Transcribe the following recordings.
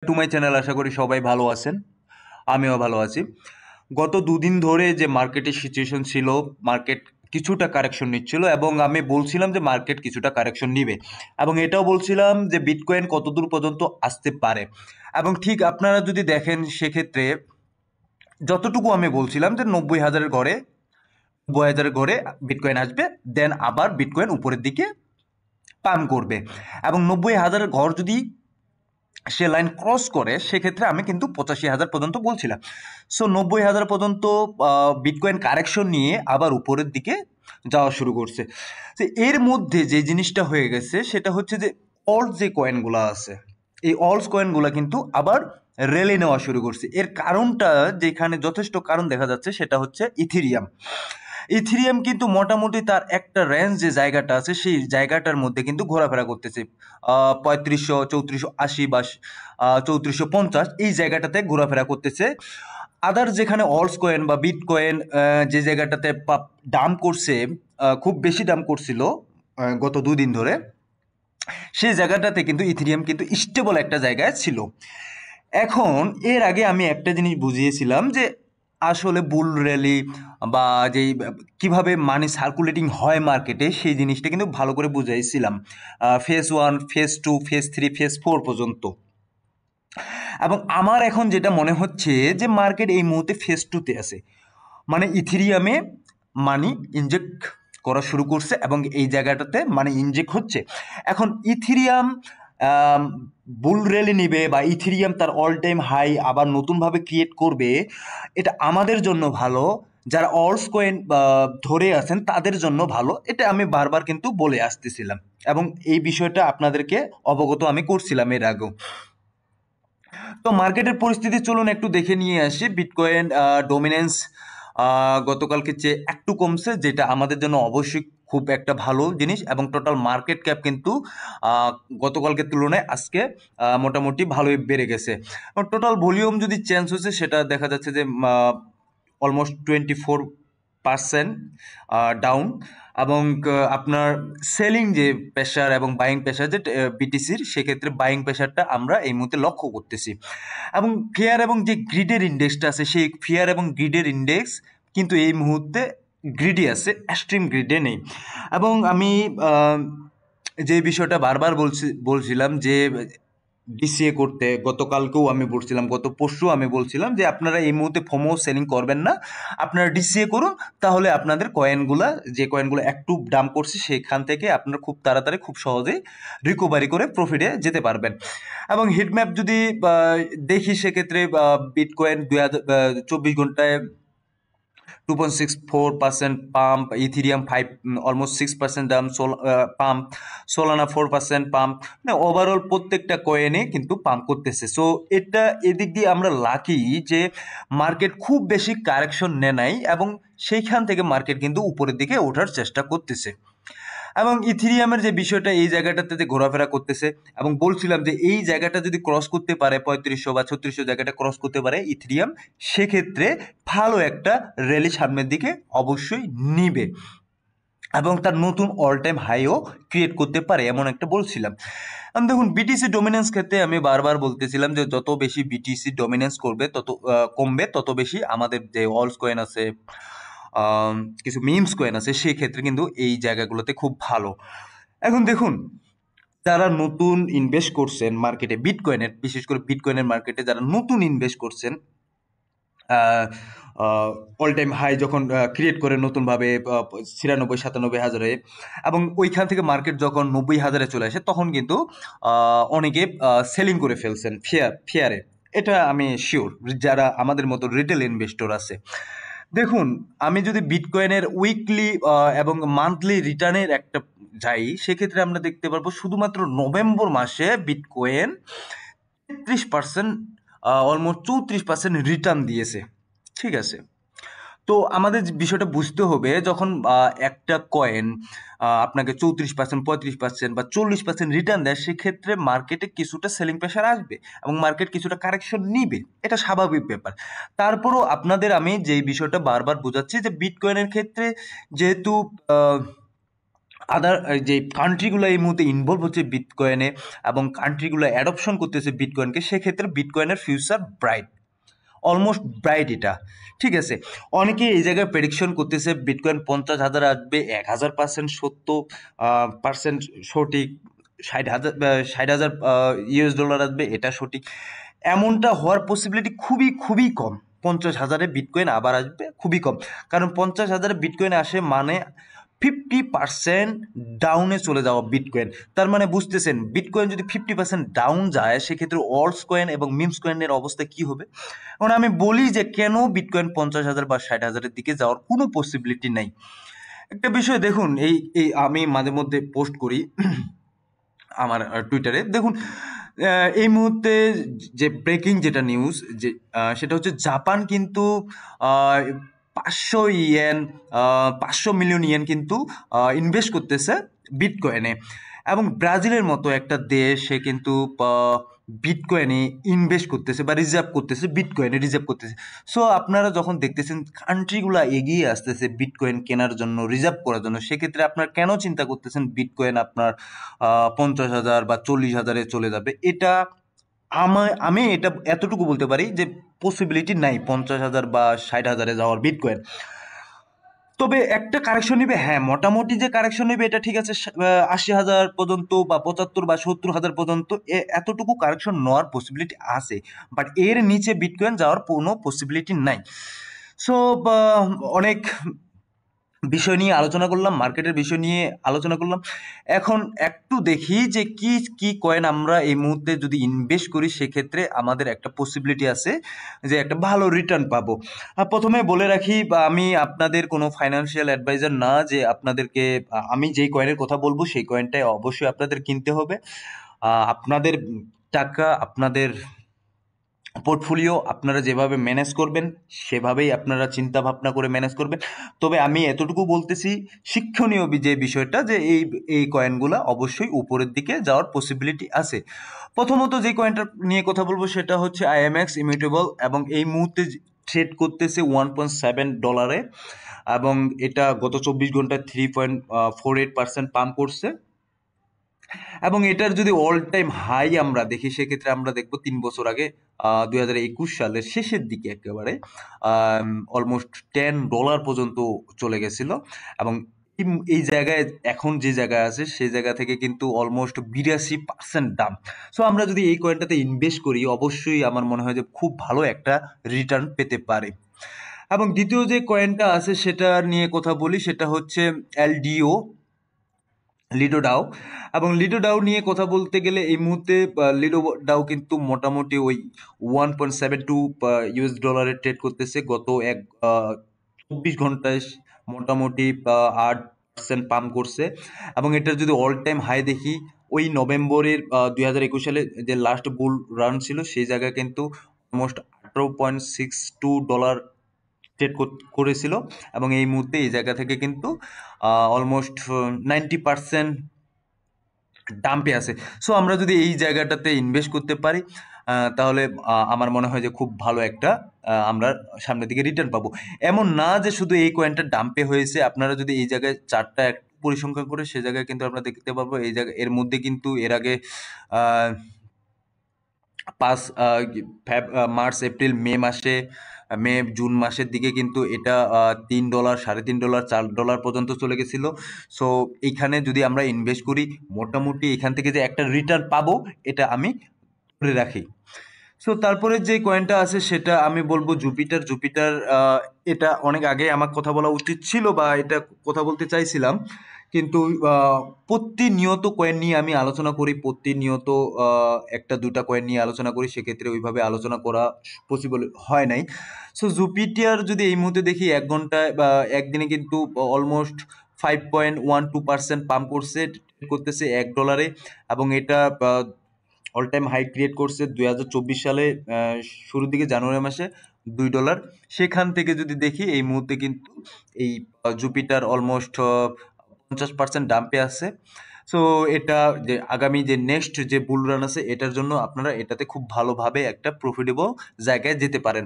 To my channel. আশা করি সবাই ভালো আছেন, আমিও ভালো আছি। গত দুদিন ধরে যে মার্কেটের সিচুয়েশন ছিল, মার্কেট কিছুটা কারেকশন নিচ্ছিল এবং আমি বলছিলাম যে মার্কেট কিছুটা কারেকশন নিবে এবং এটাও বলছিলাম যে বিটকয়েন কতদূর পর্যন্ত আসতে পারে। এবং ঠিক আপনারা যদি দেখেন সেক্ষেত্রে যতটুকু আমি বলছিলাম যে 90,000-এর ঘরে, 90,000-এর ঘরে বিটকয়েন আসবে, দেন আবার বিটকয়েন উপরের দিকে পাম্প করবে এবং 90,000-এর ঘর যদি সে লাইন ক্রস করে সেক্ষেত্রে আমি কিন্তু 85,000 পর্যন্ত বলছিলাম। সো 90,000 পর্যন্ত বিটকয়েন কারেকশন নিয়ে আবার উপরের দিকে যাওয়া শুরু করছে। তো এর মধ্যে যে জিনিসটা হয়ে গেছে সেটা হচ্ছে যে অল্ট যে কয়েনগুলো আছে, এই অল্টস কয়েনগুলো কিন্তু আবার রেলে নেওয়া শুরু করছে। এর কারণটা যেখানে যথেষ্ট কারণ দেখা যাচ্ছে সেটা হচ্ছে ইথিরিয়াম। ইথিরিয়াম কিন্তু মোটামুটি তার একটা রেঞ্জ যে জায়গাটা আছে সেই জায়গাটার মধ্যে কিন্তু ঘোরাফেরা করতেছে। 3500, 3480 বা 3450 এই জায়গাটাতে ঘোরাফেরা করতেছে। আদার যেখানে অল্টস কয়েন বা বিট কয়েন যে জায়গাটাতে ডাম্প করছে, খুব বেশি ডাম্প করছিল গত দুদিন ধরে, সেই জায়গাটাতে কিন্তু ইথিরিয়াম কিন্তু স্টেবল একটা জায়গায় ছিল। এখন এর আগে আমি একটা জিনিস বুঝিয়েছিলাম যে আসলে বুল র্যালি বা যেই কিভাবে মানি সার্কুলেটিং হয় মার্কেটে সেই জিনিসটা কিন্তু ভালো করে বুঝাইছিলাম ফেজ 1, ফেজ 2, ফেজ 3, ফেজ 4 পর্যন্ত। এবং আমার এখন যেটা মনে হচ্ছে যে মার্কেট এই মুহূর্তে ফেজ 2-তে আছে, মানে ইথিরিয়ামে মানি ইনজেক্ট করা শুরু করছে এবং এই জায়গাটাতে মানি ইনজেক্ট হচ্ছে। এখন ইথিরিয়াম বুল র্যালি নিবে বা ইথিরিয়াম তার অল টাইম হাই আবার নতুনভাবে ক্রিয়েট করবে, এটা আমাদের জন্য ভালো, যারা অল্টস কয়েন ধরে আছেন তাদের জন্য ভালো। এটা আমি বারবার কিন্তু বলে আসতেছিলাম এবং এই বিষয়টা আপনাদেরকে অবগত আমি করছিলাম এর আগেও। তো মার্কেটের পরিস্থিতি চলুন একটু দেখে নিয়ে আসি। বিটকয়েন ডমিনেন্স গতকালকে চেয়ে একটু কমছে, যেটা আমাদের জন্য অবশ্যই খুব একটা ভালো জিনিস এবং টোটাল মার্কেট ক্যাপ কিন্তু আহ, গতকালকের তুলনায় আজকে মোটামুটি ভালোই বেড়ে গেছে। টোটাল ভলিউম যদি চেঞ্জ হচ্ছে সেটা দেখা যাচ্ছে যে অলমোস্ট 24% ডাউন এবং আপনার সেলিং যে প্রেশার এবং বাইং প্রেশার যে বিটিসির, সেক্ষেত্রে বাইং প্রেশারটা আমরা এই মুহূর্তে লক্ষ্য করতেছি। এবং ফিয়ার এবং যে গ্রিডের ইন্ডেক্সটা আছে সেই ফিয়ার এবং গ্রিডের ইন্ডেক্স কিন্তু এই মুহূর্তে গ্রিডে আছে, এক্সট্রিম গ্রিডে নেই। এবং আমি যে বিষয়টা বারবার বলছিলাম যে ডিসিএ করতে, গতকালকেও আমি বলছিলাম, গত পরশু আমি বলছিলাম যে আপনারা এই মুহূর্তে ফোমো সেলিং করবেন না, আপনারা ডিসিএ করুন, তাহলে আপনাদের কয়েনগুলা, যে কয়েনগুলো একটু দাম করছে সেখান থেকে আপনারা খুব তাড়াতাড়ি খুব সহজেই রিকভারি করে প্রফিটে যেতে পারবেন। এবং হিটম্যাপ যদি দেখি সেক্ষেত্রে বিটকয়েন 24 ঘন্টায় 2.64% পাম্প, ইথিরিয়াম 5 অলমোস্ট 6% দাম, পাম্প, সোলানা 4% পাম্প, মানে ওভারঅল প্রত্যেকটা কয়েনে কিন্তু পাম্প করতেছে। সো এটা এদিক দিয়ে আমরা লাকি যে মার্কেট খুব বেশি কারেকশন নেয় নাই এবং সেইখান থেকে মার্কেট কিন্তু উপরের দিকে ওঠার চেষ্টা করতেছে। এবং ইথিরিয়ামের যে বিষয়টা এই জায়গাটাতে যে ঘোরাফেরা করতেছে এবং বলছিলাম যে এই জায়গাটা যদি ক্রস করতে পারে, 3500 বা 3600 জায়গাটা ক্রস করতে পারে ইথিরিয়াম, সেক্ষেত্রে ভালো একটা র্যালি সামনের দিকে অবশ্যই নিবে এবং তার নতুন অল টাইম হাইও ক্রিয়েট করতে পারে এমন একটা বলছিলাম। দেখুন বিটিসি ডমিনেন্স ক্ষেত্রে আমি বারবার বলতেছিলাম যে যত বেশি বিটিসি ডমিনেন্স করবে তত কমবে, তত বেশি আমাদের যে অলস কয়েন আছে, কিছু মিমস কয়েন আছে, সেক্ষেত্রে কিন্তু এই জায়গাগুলোতে খুব ভালো। এখন দেখুন, যারা নতুন ইনভেস্ট করছেন মার্কেটে বিটকয়েনের, বিশেষ করে বিটকয়েনের মার্কেটে যারা নতুন ইনভেস্ট করছেন, অল টাইম হাই যখন ক্রিয়েট করে নতুনভাবে 96-97 হাজারে এবং ওইখান থেকে মার্কেট যখন 90,000-এ চলে আসে তখন কিন্তু অনেকে সেলিং করে ফেলছেন ফেয়ারে। এটা আমি শিওর, যারা আমাদের মতো রিটেল ইনভেস্টর আছে। দেখুন, আমি যদি বিটকয়েনের উইকলি এবং মান্থলি রিটার্নের একটা যাই, সেক্ষেত্রে আমরা দেখতে পারবো শুধুমাত্র নভেম্বর মাসে বিটকয়েন 33%, অলমোস্ট 34% রিটার্ন দিয়েছে। ঠিক আছে, তো আমাদের যে বিষয়টা বুঝতে হবে, যখন একটা কয়েন আপনাকে 34%, 35% বা 40% রিটার্ন দেয়, সেক্ষেত্রে মার্কেটে কিছুটা সেলিং প্রেশার আসবে এবং মার্কেট কিছুটা কারেকশন নিবে, এটা স্বাভাবিক ব্যাপার। তারপরও আপনাদের আমি যেই বিষয়টা বারবার বোঝাচ্ছি যে বিটকয়েনের ক্ষেত্রে যেহেতু আদার যে কান্ট্রিগুলো এই মুহূর্তে ইনভলভ হচ্ছে বিটকয়েনে এবং কান্ট্রিগুলো অ্যাডপশন করতেছে বিটকয়েনকে, সেক্ষেত্রে বিটকয়েনের ফিউচার ব্রাইট, অলমোস্ট ব্রাইট এটা। ঠিক আছে, অনেকে এই জায়গায় প্রেডিকশন করতেছে বিটকয়েন 50,000 আসবে, 1000% সত্য পার্সেন্ট সঠিক, 60,000 60,000 ইউএস ডলার আসবে, এটা সঠিক। এমনটা হওয়ার পসিবিলিটি খুবই খুবই কম। 50,000-এ বিটকয়েন আবার আসবে খুবই কম, কারণ 50,000-এ বিটকয়েন আসে মানে 50% ডাউনে চলে যাওয়া বিটকয়েন। তার মানে বুঝতেছেন, বিটকয়েন যদি 50% ডাউন যায়, সেক্ষেত্রে অলস কয়েন এবং মিমস কয়েনের অবস্থা কি হবে। এখন আমি বলি যে কেন বিটকয়েন 50,000 বা 60,000-এর দিকে যাওয়ার কোনো পসিবিলিটি নাই। একটা বিষয় দেখুন, এই এই আমি মাঝে মধ্যে পোস্ট করি আমার টুইটারে। দেখুন, এই মুহূর্তে যে ব্রেকিং যেটা নিউজ, যে সেটা হচ্ছে জাপান কিন্তু 500 ইয়েন, 500 মিলিয়ন ইয়েন কিন্তু ইনভেস্ট করতেছে বিটকয়েনে, এবং ব্রাজিলের মতো একটা দেশ সে কিন্তু বিটকয়েনে ইনভেস্ট করতেছে বা রিজার্ভ করতেছে, বিটকয়েনে রিজার্ভ করতেছে। সো আপনারা যখন দেখতেছেন কান্ট্রিগুলা এগিয়ে আসতেছে বিটকয়েন কেনার জন্য, রিজার্ভ করার জন্য, সেক্ষেত্রে আপনারা কেন চিন্তা করতেছেন বিটকয়েন আপনার 50,000 বা 40,000-এ চলে যাবে? এটা আমি এটা এতটুকু বলতে পারি যে পসিবিলিটি নাই 50,000 বা 60,000-এ যাওয়ার বিটকয়েন। তবে একটা কারেকশন নিবে, হ্যাঁ মোটামুটি যে কারেকশন নিবে এটা ঠিক আছে, 80,000 পর্যন্ত বা 75 বা 70,000 পর্যন্ত এতটুকু কারেকশন নেওয়ার পসিবিলিটি আছে, বাট এর নিচে বিটকয়েন যাওয়ার কোনো পসিবিলিটি নাই। সো অনেক বিষয় নিয়ে আলোচনা করলাম, মার্কেটের বিষয় নিয়ে আলোচনা করলাম। এখন একটু দেখি যে কি কি কয়েন আমরা এই মুহূর্তে যদি ইনভেস্ট করি, সেক্ষেত্রে আমাদের একটা পসিবিলিটি আছে যে একটা ভালো রিটার্ন পাবো। প্রথমে বলে রাখি, বা আমি আপনাদের কোনো ফাইন্যান্সিয়াল অ্যাডভাইজার না যে আপনাদেরকে আমি যেই কয়েনের কথা বলবো সেই কয়েনটাই অবশ্যই আপনাদের কিনতে হবে। আপনাদের টাকা, আপনাদের পোর্টফোলিও আপনারা যেভাবে ম্যানেজ করবেন সেভাবেই আপনারা চিন্তা ভাবনা করে ম্যানেজ করবেন। তবে আমি এতটুকু বলতেছি, শিক্ষণীয় যে বিষয়টা, যে এই কয়েনগুলো অবশ্যই উপরের দিকে যাওয়ার পসিবিলিটি আছে। প্রথমত যে কয়েনটা নিয়ে কথা বলবো সেটা হচ্ছে আইএমএক্স ইমিউটেবল, এবং এই মুহূর্তে ট্রেড করতেছে $1.7, এবং এটা গত 24 ঘন্টায় 3.48% পাম্প করছে। এবং এটার যদি অল টাইম হাই আমরা দেখি, সেক্ষেত্রে আমরা দেখবো 3 বছর আগে 2021 সালের শেষের দিকে একেবারে অলমোস্ট $10 পর্যন্ত চলে গেছিল, এবং এই জায়গায় এখন যে জায়গায় আছে সেই জায়গা থেকে কিন্তু অলমোস্ট 82% দাম। সো আমরা যদি এই কয়েনটাতে ইনভেস্ট করি, অবশ্যই আমার মনে হয় যে খুব ভালো একটা রিটার্ন পেতে পারে। এবং দ্বিতীয় যে কয়েনটা আছে সেটা নিয়ে কথা বলি, সেটা হচ্ছে এলডিও, লিডো ডাও। এবং লিডো ডাও নিয়ে কথা বলতে গেলে এই মুহূর্তে লিডো ডাও কিন্তু মোটামুটি ওই 1.72 ইউএস ডলারে ট্রেড করতেছে। গত 24 ঘন্টায় মোটামুটি 8% পাম্প করছে, এবং এটার যদি অল টাইম হাই দেখি, ওই নভেম্বরের 2021 সালে যে লাস্ট বুল রান ছিল সেই জায়গায় কিন্তু অলমোস্ট $18.62 ট্রেড করেছিল, এবং এই মুহূর্তে এই জায়গা থেকে কিন্তু অলমোস্ট 90% ডাম্পে আছে। সো আমরা যদি এই জায়গাটাতে ইনভেস্ট করতে পারি, তাহলে আমার মনে হয় যে খুব ভালো একটা আমরা সামনের দিকে রিটার্ন পাবো। এমন না যে শুধু এই কয়েনটা ডাম্পে হয়েছে, আপনারা যদি এই জায়গায় চারটা একটু পরিসংখ্যান করে সে জায়গায় কিন্তু আমরা দেখতে পারবো এই জায়গায় এর মধ্যে কিন্তু এর আগে আহ, মার্চ এপ্রিল মে মাসে, মে জুন মাসের দিকে কিন্তু এটা $3, $3.5, $4 পর্যন্ত চলে গেছিল। সো এইখানে যদি আমরা ইনভেস্ট করি, মোটামুটি এখান থেকে যে একটা রিটার্ন পাবো এটা আমি ধরে রাখি। সো তারপরে যে কয়েনটা আছে সেটা আমি বলবো জুপিটার। জুপিটার এটা অনেক আগে আমার কথা বলা উচিত ছিল, বা এটা কথা বলতে চাইছিলাম, কিন্তু প্রতিনিয়ত কয়েন নিয়ে আমি আলোচনা করি, প্রতিনিয়ত একটা দুটা কয়েন নিয়ে আলোচনা করি, সেক্ষেত্রে ওইভাবে আলোচনা করা পসিবল হয় নাই। সো জুপিটার যদি এই মুহূর্তে দেখি, 1 ঘন্টায় বা একদিনে কিন্তু অলমোস্ট 5.12% পাম্প করছে, করতেছে $1, এবং এটা অল টাইম হাই ক্রিয়েট করছে 2024 সালে শুরুর দিকে, জানুয়ারি মাসে $2। সেখান থেকে যদি দেখি এই মুহূর্তে কিন্তু এই জুপিটার অলমোস্ট 50% ডাম্পে আছে। সো এটা যে আগামী যে নেক্সট যে বুল রান আছে এটার জন্য আপনারা এটাতে খুব ভালোভাবে একটা প্রফিটেবল জায়গায় যেতে পারেন।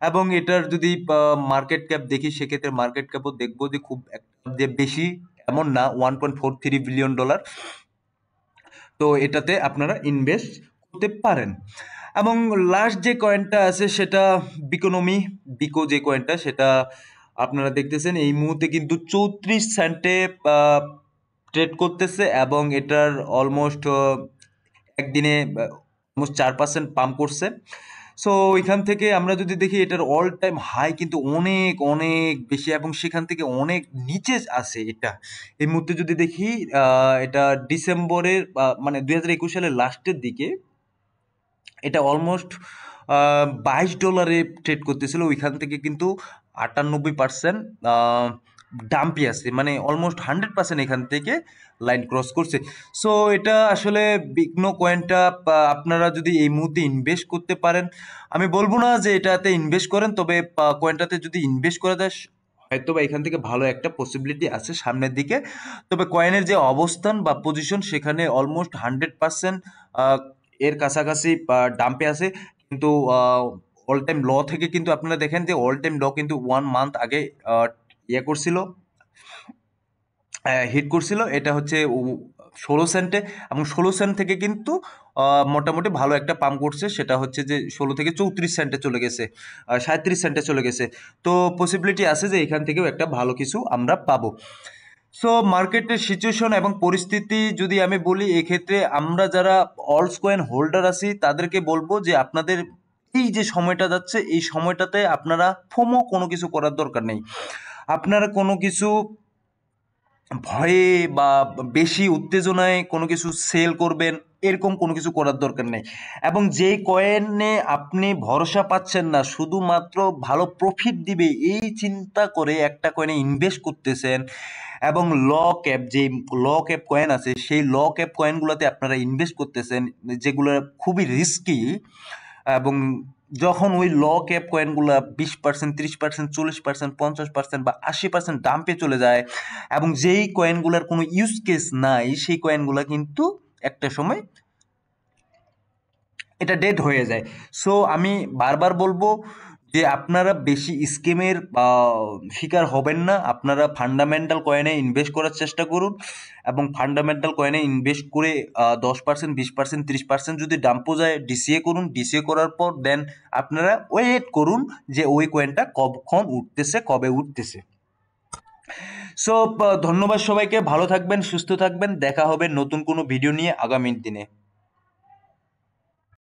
এবং এটার যদি মার্কেট ক্যাপ দেখি, সেক্ষেত্রে মার্কেট ক্যাপও দেখবো যে খুব একটা যে বেশি এমন না, $1.43 বিলিয়ন। তো এটাতে আপনারা ইনভেস্ট করতে পারেন। এবং লাস্ট যে কয়েনটা আছে সেটা বিকোনমি, বিকো যে কয়েনটা সেটা আপনারা দেখতেছেন এই মুহূর্তে কিন্তু 34 সেন্টে ট্রেড করতেছে, এবং এটার অলমোস্ট একদিনে অলমোস্ট 4% পাম্প করছে। সো ওইখান থেকে আমরা যদি দেখি এটার অল টাইম হাই কিন্তু অনেক অনেক বেশি, এবং সেখান থেকে অনেক নিচে আছে এটা। এই মুহূর্তে যদি দেখি এটা ডিসেম্বরের মানে $2021 সালের লাস্টের দিকে এটা অলমোস্ট $22 ট্রেড করতেছিল, ওইখান থেকে কিন্তু 98% ডাম্পি আছে, মানে অলমোস্ট 100% এখান থেকে লাইন ক্রস করছে। সো এটা আসলে বিগনো কয়েনটা আপনারা যদি এই মুহূর্তে ইনভেস্ট করতে পারেন, আমি বলবো না যে এটাতে ইনভেস্ট করেন, তবে কয়েনটাতে যদি ইনভেস্ট করা যায় হয়তো বা এখান থেকে ভালো একটা পসিবিলিটি আছে সামনের দিকে। তবে কয়েনের যে অবস্থান বা পজিশন সেখানে অলমোস্ট 100% এর কাছাকাছি ডাম্পে আছে, কিন্তু অল টাইম ল থেকে কিন্তু আপনারা দেখেন যে অল টাইম ল কিন্তু 1 মান্থ আগে ইয়ে করছিল, হিট করছিল। এটা হচ্ছে 16 সেন্টে, এবং 16 সেন্ট থেকে কিন্তু মোটামুটি ভালো একটা পাম্প করছে, সেটা হচ্ছে যে 16 থেকে 34 সেন্টে চলে গেছে, 37 সেন্টে চলে গেছে। তো পসিবিলিটি আছে যে এখান থেকেও একটা ভালো কিছু আমরা পাবো। সো মার্কেটের সিচুয়েশন এবং পরিস্থিতি যদি আমি বলি, এক্ষেত্রে আমরা যারা অলস কয়েন হোল্ডার আছি তাদেরকে বলবো যে আপনাদের এই যে সময়টা যাচ্ছে এই সময়টাতে আপনারা ফোমো কোনো কিছু করার দরকার নেই। আপনারা কোনো কিছু ভয়ে বা বেশি উত্তেজনায় কোনো কিছু সেল করবেন এরকম কোনো কিছু করার দরকার নেই। এবং যেই কয়েনে আপনি ভরসা পাচ্ছেন না, শুধুমাত্র ভালো প্রফিট দিবে এই চিন্তা করে একটা কয়েনে ইনভেস্ট করতেছেন, এবং ল ক্যাপ যে ল ক্যাপ কয়েন আছে সেই ল ক্যাপ কয়েনগুলোতে আপনারা ইনভেস্ট করতেছেন, যেগুলো খুবই রিস্কি। এবং যখন ওই ল ক্যাপ কয়েনগুলো 20%, 30%, 40%, 50% বা 80% ডাম্পে চলে যায়, এবং যেই কয়েনগুলোর কোনো ইউজ কেস নাই সেই কয়েনগুলো কিন্তু একটা সময় এটা ডেড হয়ে যায়। সো আমি বারবার বলবো যে আপনারা বেশি স্কিমের শিকার হবেন না, আপনারা ফান্ডামেন্টাল কয়েনে ইনভেস্ট করার চেষ্টা করুন, এবং ফান্ডামেন্টাল কয়েনে ইনভেস্ট করে 10%, 20%, 30% যদি ডাম্পও যায় ডিসিএ করুন, ডিসিএ করার পর দেন আপনারা ওয়েট করুন যে ওই কয়েনটা কখন উঠতেছে, কবে উঠতেছে। সো ধন্যবাদ সবাইকে, ভালো থাকবেন, সুস্থ থাকবেন, দেখা হবে নতুন কোনো ভিডিও নিয়ে আগামী দিনে।